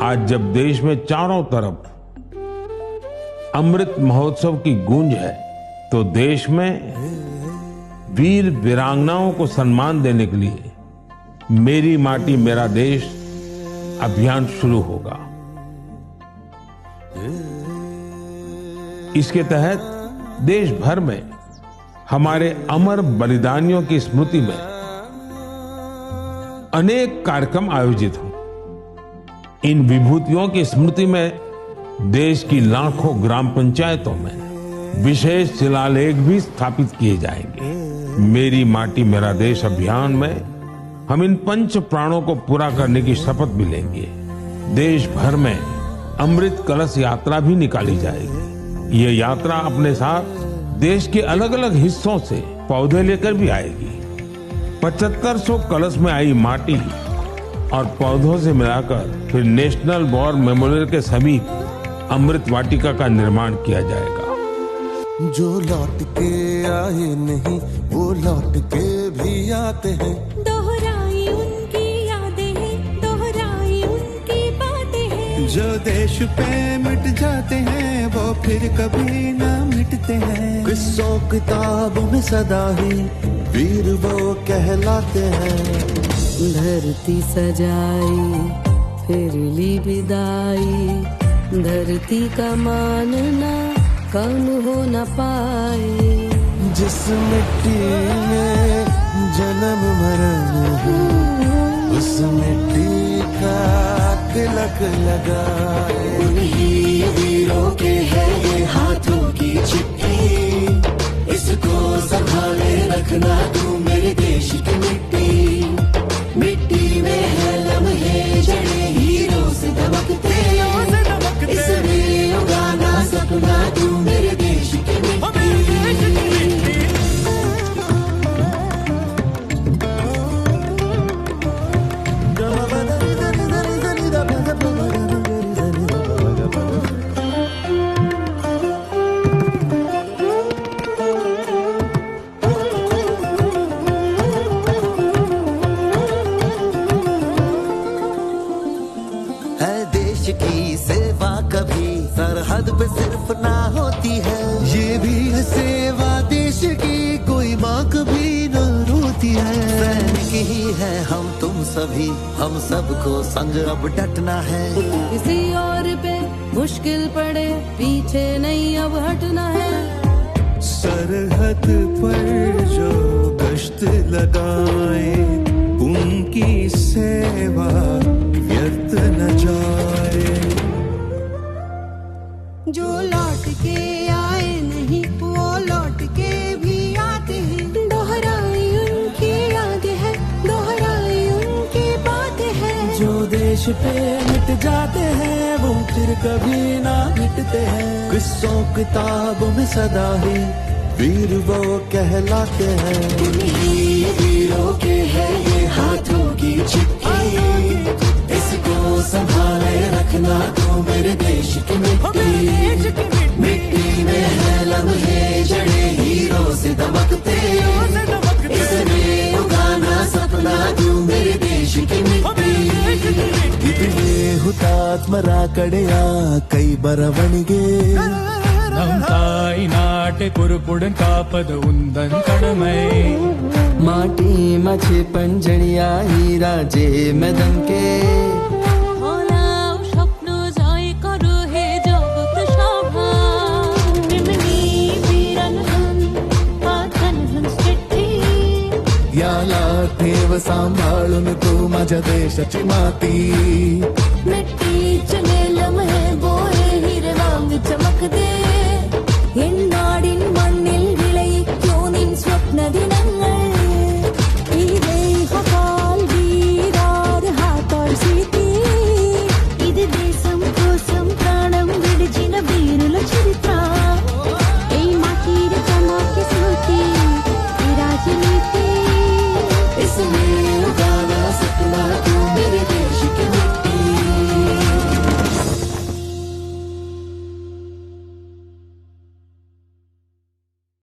आज जब देश में चारों तरफ अमृत महोत्सव की गूंज है, तो देश में वीर वीरांगनाओं को सम्मान देने के लिए मेरी माटी मेरा देश अभियान शुरू होगा। इसके तहत देश भर में हमारे अमर बलिदानियों की स्मृति में अनेक कार्यक्रम आयोजित हों। इन विभूतियों की स्मृति में देश की लाखों ग्राम पंचायतों में विशेष शिलालेख भी स्थापित किए जाएंगे। मेरी माटी मेरा देश अभियान में हम इन पंच प्राणों को पूरा करने की शपथ भी लेंगे। देश भर में अमृत कलश यात्रा भी निकाली जाएगी। ये यात्रा अपने साथ देश के अलग अलग हिस्सों से पौधे लेकर भी आएगी। 7500 कलश में आई माटी और पौधों से मिलाकर फिर नेशनल वॉर मेमोरियल के समीप अमृत वाटिका का निर्माण किया जाएगा। जो लौट के आए नहीं वो लौट के भी आते हैं। दोहराई उनकी यादें हैं, दोहराई उनकी बातें हैं। जो देश पे मिट जाते हैं वो फिर कभी ना मिटते हैं। किस्सों किताबों में सदा ही वीर वो कहलाते हैं। धरती सजाई फिर ली विदाई, धरती का मानना कौन हो न पाए। जिस मिट्टी में जन्म मरण है उस मिट्टी का तिलक लगाए। उन्हीं वीरों के है ये हाथों की चिट्ठी, इसको संभाले रखना तू मेरे देश की मिट्टी। मिट्टी में है लम्हे जड़े हीरों से दमकते, इसमें उगाना सपना तू मेरे देश की मिट्टी। की सेवा कभी सरहद पे सिर्फ ना होती है, ये भी है सेवा देश की, कोई माँ कभी न रोती है। सैनिक ही है हम तुम सभी, हम सबको संग अब डटना है। किसी और पे मुश्किल पड़े पीछे नहीं अब हटना है। सरहद पर जो गश्त लगाए उनकी सेवा व्यर्थ न जाए। जो लौट के आए नहीं वो लौट के भी आते हैं। दोहराई उनकी यादें हैं, दोहराई उनकी बातें हैं। जो देश पे मिट जाते हैं वो फिर कभी ना मिटते हैं। किस्सों किताबों में सदा ही वीर वो कहलाते हैं। उन्हीं वीरों के है ये हाथों की चिट्ठी, इसको संभाले रखना तू मेरे देश की मिट्टी। मिट्टी में है लम्हे जड़े हीरों से दमकते, इसमें उगाना सपना तू मेरे देश की मिट्टी। इतने हुतात्मरा कड़िया कई बरवणिगे ನಮ್ ತಾಯಿ ನಾಟೆ ಕುರುಪುಡನ್ ಕಾಪದ ಉಂದನ್ ಕಡಮೈ माटी मछे पंजड़िया हीरा जे मैदन के। স্বপ্ন জয় করো হে জগৎ সভা। এমনি বীরাঙ্গন पाथन चिट्ठी या ठेव सांभाळून तू माझ्या देशाची माती। मिट्टी चले लम्हे बोहे हीरे वांग चमकते।